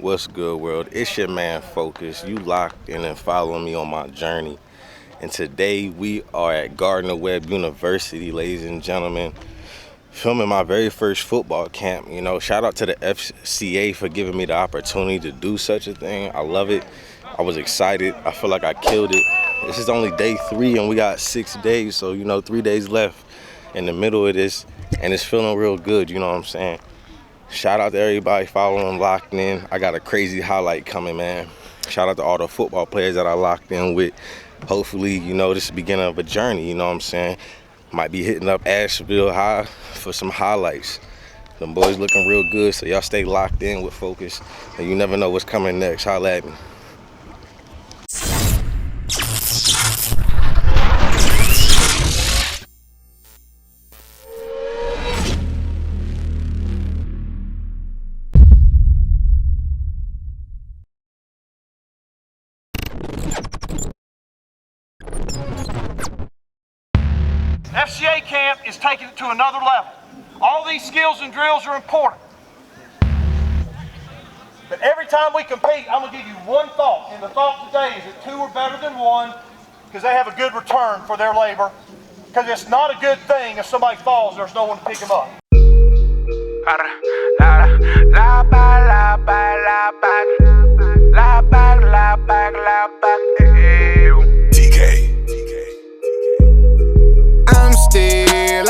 What's good, world? It's your man Fokus. You locked in and following me on my journey. And today we are at Garner, Webb University, ladies and gentlemen, filming my very first football camp. You know, shout out to the FCA for giving me the opportunity to do such a thing. I love it. I was excited. I feel like I killed it. This is only day 3 and we got 6 days, so 3 days left in the middle of this, and it's feeling real good, you know what I'm saying? Shout out to everybody following, locked in. I got a crazy highlight coming, man. Shout out to all the football players that I locked in with. Hopefully, this is the beginning of a journey, you know what I'm saying? Might be hitting up Asheville High for some highlights. Them boys looking real good, so y'all stay locked in with Fokus, and you never know what's coming next. Holla at me. FCA camp is taking it to another level. All these skills and drills are important. But every time we compete, I'm going to give you one thought. And the thought today is that 2 are better than 1 because they have a good return for their labor. Because it's not a good thing if somebody falls, there's no one to pick them up.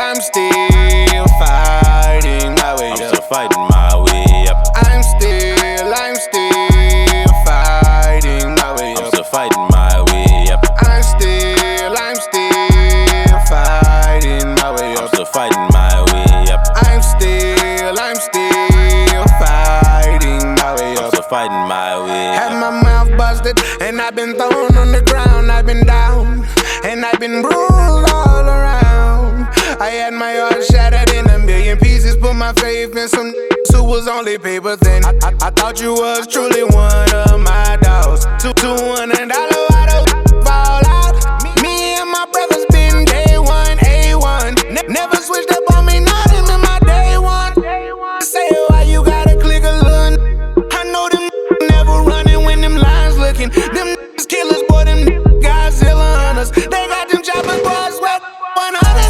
I'm still fighting my way up. I'm still fighting my way up. I'm still fighting my way up. I'm still fighting my way up. I'm still fighting my way up. I'm still fighting my way up. I'm still fighting my way up. I'm still fighting my way up. Had my mouth busted and I've been thrown on the ground. I've been down and I've been bruised all around. I had my heart shattered in a million pieces. Put my faith in some who was only paper thin. I thought you was truly one of my dogs. $200 why the fall out. Me and my brothers been day one, A1. Never switched up on me, not even my day one. Say why you gotta click a little. I know them never running when them lines looking. Them killers, boy, them Godzilla hunters. They got them choppers, boys, well, 100.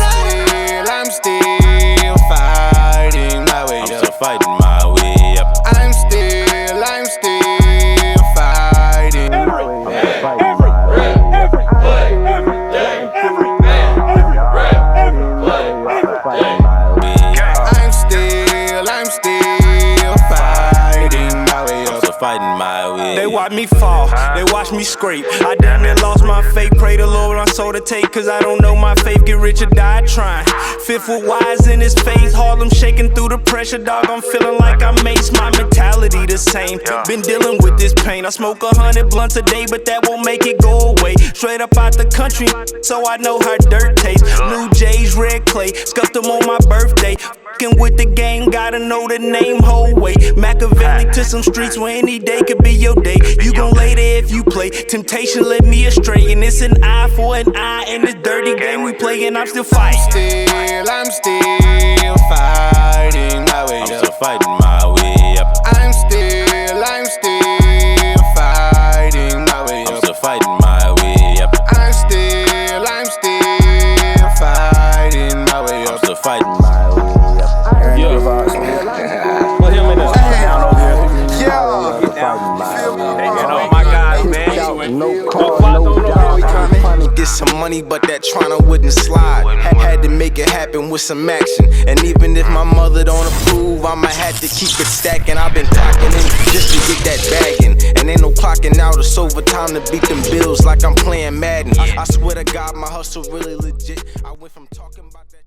I'm still fighting my way up. I'm still fighting my way up. I'm still fighting. Fighting my way. They watch me fall, they watch me scrape. I damn near lost my faith. Pray the Lord I'm so to take, cause I don't know my faith. Get rich or die trying. 5th foot wise in his face. Harlem shaking through the pressure, dog. I'm feeling like I'm Mace. My mentality the same. Been dealing with this pain. I smoke 100 blunts a day, but that won't make it go away. Straight up out the country, so I know how dirt tastes. New J's, red clay, scuffed them on my birthday. Fucking with the game, gotta know the name whole way. Machiavelli to some streets where any day could be your day. You gon' lay there if you play. Temptation led me astray, and it's an eye for an eye in this dirty game we play, and I'm still fighting. I'm still fighting my way up. I'm still fighting my way up. I'm still fighting my way up. I'm still fighting my way up. I'm still fighting my way up. I'm still fighting my way up. Yeah. Put him in the down over here. Yeah. Hey, get on my guys, man. No car, no dog. Get some money, but that tryna wouldn't slide. Had to make it happen with some action. And even if my mother don't approve, I'ma have to keep it stacking. I've been clocking in just to get that bagging. And ain't no clocking out, it's overtime to beat them bills like I'm playing Madden. I swear to God, my hustle really legit. I went from talking about that.